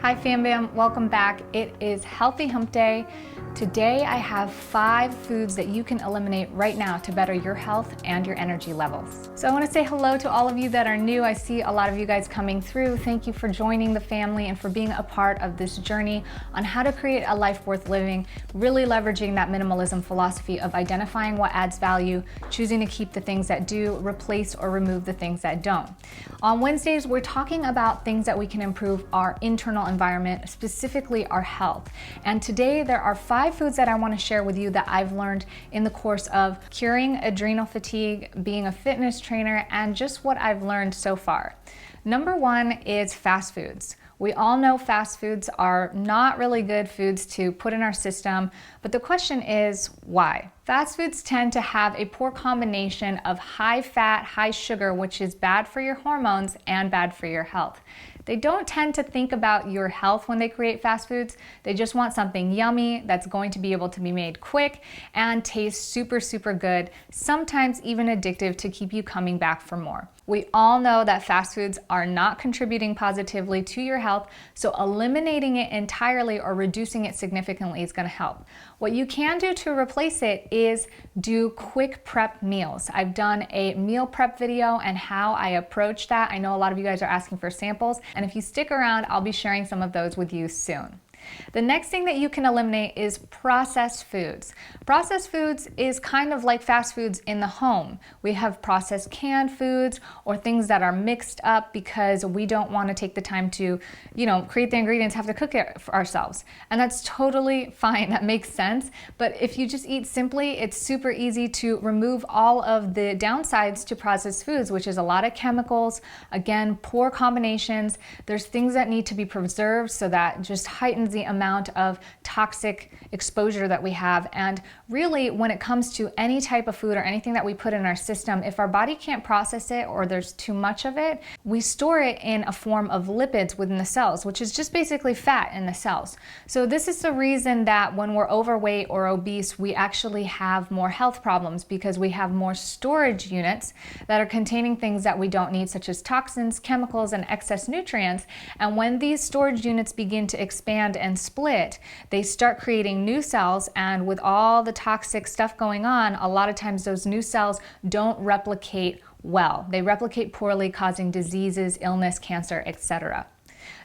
Hi Fam Bam, welcome back. It is Healthy Hump Day. Today I have 5 foods that you can eliminate right now to better your health and your energy levels. So I want to say hello to all of you that are new. I see a lot of you guys coming through. Thank you for joining the family and for being a part of this journey on how to create a life worth living, really leveraging that minimalism philosophy of identifying what adds value, choosing to keep the things that do, replace or remove the things that don't. On Wednesdays, we're talking about things that we can improve our internal environment, specifically our health. And today there are 5 foods that I want to share with you that I've learned in the course of curing adrenal fatigue, being a fitness trainer, and just what I've learned so far. Number 1 is fast foods. We all know fast foods are not really good foods to put in our system, but the question is why? Fast foods tend to have a poor combination of high fat, high sugar, which is bad for your hormones and bad for your health. They don't tend to think about your health when they create fast foods. They just want something yummy that's going to be able to be made quick and taste super, super good, sometimes even addictive to keep you coming back for more. We all know that fast foods are not contributing positively to your health, so eliminating it entirely or reducing it significantly is going to help. What you can do to replace it is do quick prep meals. I've done a meal prep video and how I approach that. I know a lot of you guys are asking for samples, and if you stick around, I'll be sharing some of those with you soon. The next thing that you can eliminate is processed foods. Processed foods is kind of like fast foods in the home. We have processed canned foods or things that are mixed up because we don't want to take the time to, create the ingredients, have to cook it for ourselves. And that's totally fine. That makes sense. But if you just eat simply, it's super easy to remove all of the downsides to processed foods, which is a lot of chemicals, again, poor combinations. There's things that need to be preserved, so that just heightens the amount of toxic exposure that we have. And really, when it comes to any type of food or anything that we put in our system, if our body can't process it or there's too much of it, we store it in a form of lipids within the cells, which is just basically fat in the cells. So this is the reason that when we're overweight or obese, we actually have more health problems, because we have more storage units that are containing things that we don't need, such as toxins, chemicals, and excess nutrients. And when these storage units begin to expand and split, they start creating new cells, and with all the toxic stuff going on, a lot of times those new cells don't replicate well. They replicate poorly, causing diseases, illness, cancer, etc.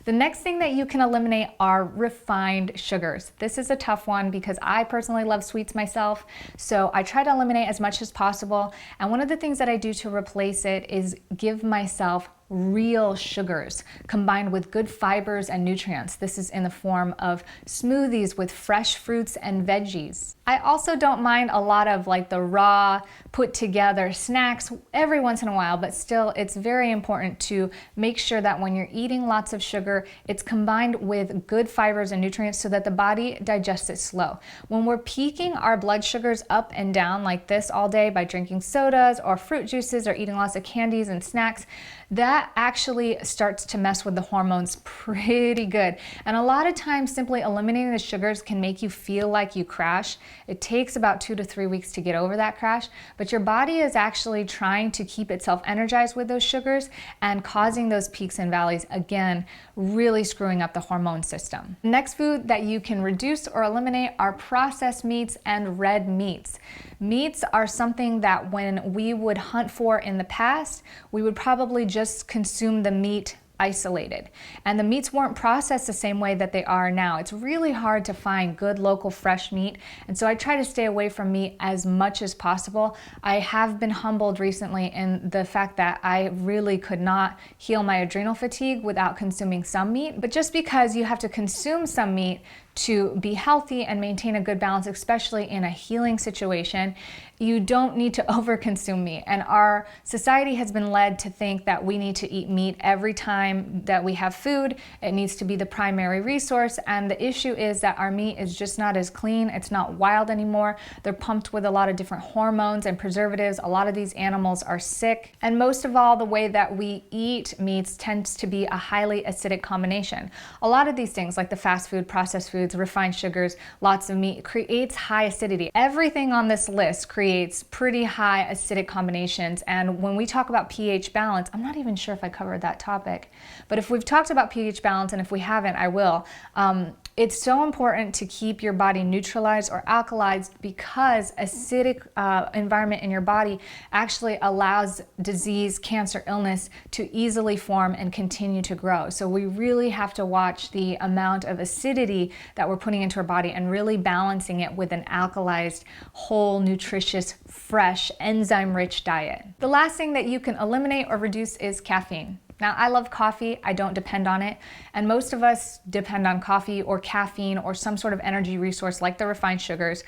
The next thing that you can eliminate are refined sugars. This is a tough one because I personally love sweets myself, so I try to eliminate as much as possible. And one of the things that I do to replace it is give myself real sugars combined with good fibers and nutrients. This is in the form of smoothies with fresh fruits and veggies. I also don't mind a lot of the raw put together snacks every once in a while, but still it's very important to make sure that when you're eating lots of sugar, it's combined with good fibers and nutrients so that the body digests it slow. When we're peaking our blood sugars up and down like this all day by drinking sodas or fruit juices or eating lots of candies and snacks, that actually starts to mess with the hormones pretty good. And a lot of times simply eliminating the sugars can make you feel like you crash. It takes about 2 to 3 weeks to get over that crash, but your body is actually trying to keep itself energized with those sugars and causing those peaks and valleys, again, really screwing up the hormone system. Next food that you can reduce or eliminate are processed meats and red meats. Meats are something that when we would hunt for in the past, we would probably just consume the meat isolated. And the meats weren't processed the same way that they are now. It's really hard to find good local fresh meat, and so I try to stay away from meat as much as possible. I have been humbled recently in the fact that I really could not heal my adrenal fatigue without consuming some meat, but just because you have to consume some meat to be healthy and maintain a good balance, especially in a healing situation, you don't need to overconsume meat. And our society has been led to think that we need to eat meat every time that we have food. It needs to be the primary resource. And the issue is that our meat is just not as clean. It's not wild anymore. They're pumped with a lot of different hormones and preservatives. A lot of these animals are sick. And most of all, the way that we eat meats tends to be a highly acidic combination. A lot of these things, like the fast food, processed food, foods, refined sugars, lots of meat, creates high acidity. Everything on this list creates pretty high acidic combinations. And when we talk about pH balance, I'm not even sure if I covered that topic, but if we've talked about pH balance, and if we haven't, I will. It's so important to keep your body neutralized or alkalized, because acidic environment in your body actually allows disease, cancer, illness to easily form and continue to grow. So we really have to watch the amount of acidity that we're putting into our body and really balancing it with an alkalized, whole, nutritious, fresh, enzyme-rich diet. The last thing that you can eliminate or reduce is caffeine. Now, I love coffee, I don't depend on it, and most of us depend on coffee or caffeine or some sort of energy resource like the refined sugars.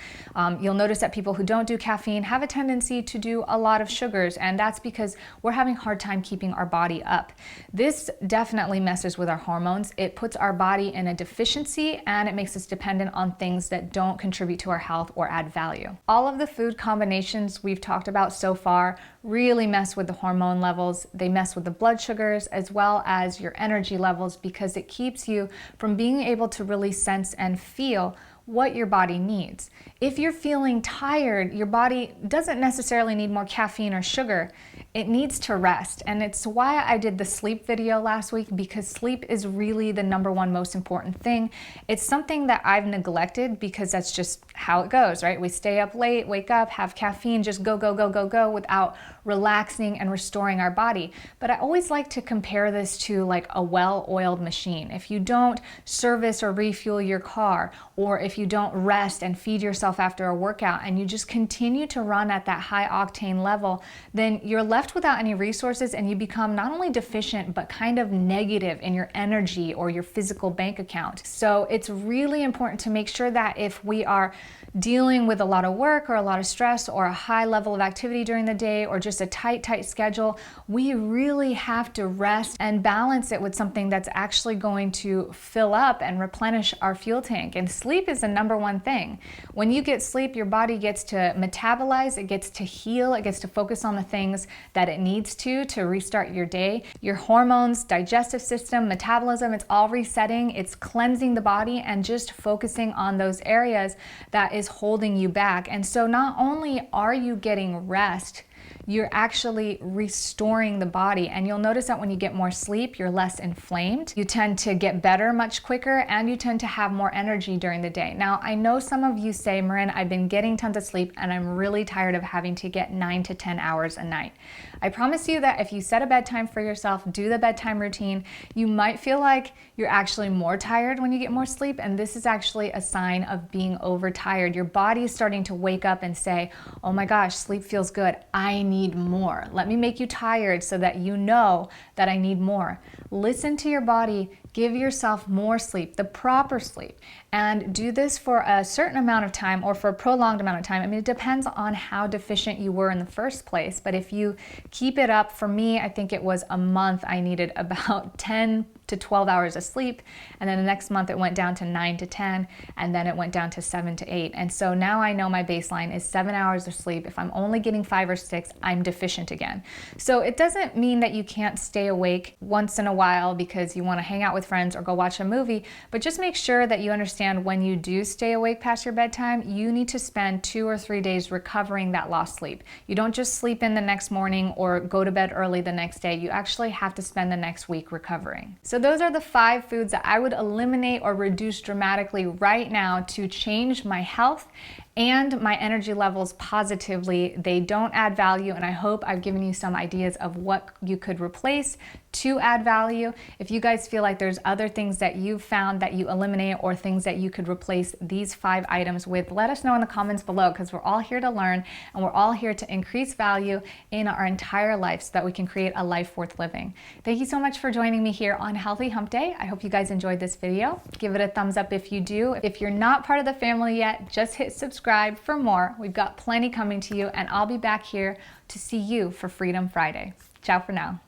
You'll notice that people who don't do caffeine have a tendency to do a lot of sugars, and that's because we're having a hard time keeping our body up. This definitely messes with our hormones. It puts our body in a deficiency, and it makes us dependent on things that don't contribute to our health or add value. All of the food combinations we've talked about so far really mess with the hormone levels. They mess with the blood sugars as well as your energy levels, because it keeps you from being able to really sense and feel what your body needs. If you're feeling tired, your body doesn't necessarily need more caffeine or sugar. It needs to rest. And it's why I did the sleep video last week, because sleep is really the #1 most important thing. It's something that I've neglected because that's just how it goes, right? We stay up late, wake up, have caffeine, just go, go, go, go, go without relaxing and restoring our body. But I always like to compare this to like a well-oiled machine. If you don't service or refuel your car, or if you don't rest and feed yourself after a workout, and you just continue to run at that high octane level, then you're left without any resources, and you become not only deficient, but kind of negative in your energy or your physical bank account. So it's really important to make sure that if we are dealing with a lot of work or a lot of stress or a high level of activity during the day, or just a tight schedule, we really have to rest and balance it with something that's actually going to fill up and replenish our fuel tank. And sleep is the #1 thing. When you get sleep, your body gets to metabolize, it gets to heal, it gets to focus on the things that it needs to restart your day. Your hormones, digestive system, metabolism, it's all resetting, it's cleansing the body and just focusing on those areas that is holding you back. And so not only are you getting rest, you're actually restoring the body. And you'll notice that when you get more sleep, you're less inflamed. You tend to get better much quicker, and you tend to have more energy during the day. Now, I know some of you say, Marin, I've been getting tons of sleep and I'm really tired of having to get 9 to 10 hours a night. I promise you that if you set a bedtime for yourself, do the bedtime routine, you might feel like you're actually more tired when you get more sleep. And this is actually a sign of being overtired. Your body is starting to wake up and say, oh my gosh, sleep feels good. I need more. Let me make you tired so that you know that I need more. Listen to your body. Give yourself more sleep, the proper sleep, and do this for a certain amount of time or for a prolonged amount of time. I mean, it depends on how deficient you were in the first place, but if you keep it up, for me, I think it was a month, I needed about 10 to 12 hours of sleep, and then the next month it went down to 9 to 10, and then it went down to 7 to 8. And so now I know my baseline is 7 hours of sleep. If I'm only getting 5 or 6, I'm deficient again. So it doesn't mean that you can't stay awake once in a while because you want to hang out with friends or go watch a movie, but just make sure that you understand when you do stay awake past your bedtime, you need to spend 2 or 3 days recovering that lost sleep. You don't just sleep in the next morning or go to bed early the next day. You actually have to spend the next week recovering. So those are the 5 foods that I would eliminate or reduce dramatically right now to change my health and my energy levels positively. They don't add value, and I hope I've given you some ideas of what you could replace to add value. If you guys feel like there's other things that you've found that you eliminate or things that you could replace these 5 items with, let us know in the comments below, because we're all here to learn and we're all here to increase value in our entire life so that we can create a life worth living. Thank you so much for joining me here on Healthy Hump Day. I hope you guys enjoyed this video. Give it a thumbs up if you do. If you're not part of the family yet, just hit subscribe for more. We've got plenty coming to you, and I'll be back here to see you for Freedom Friday. Ciao for now.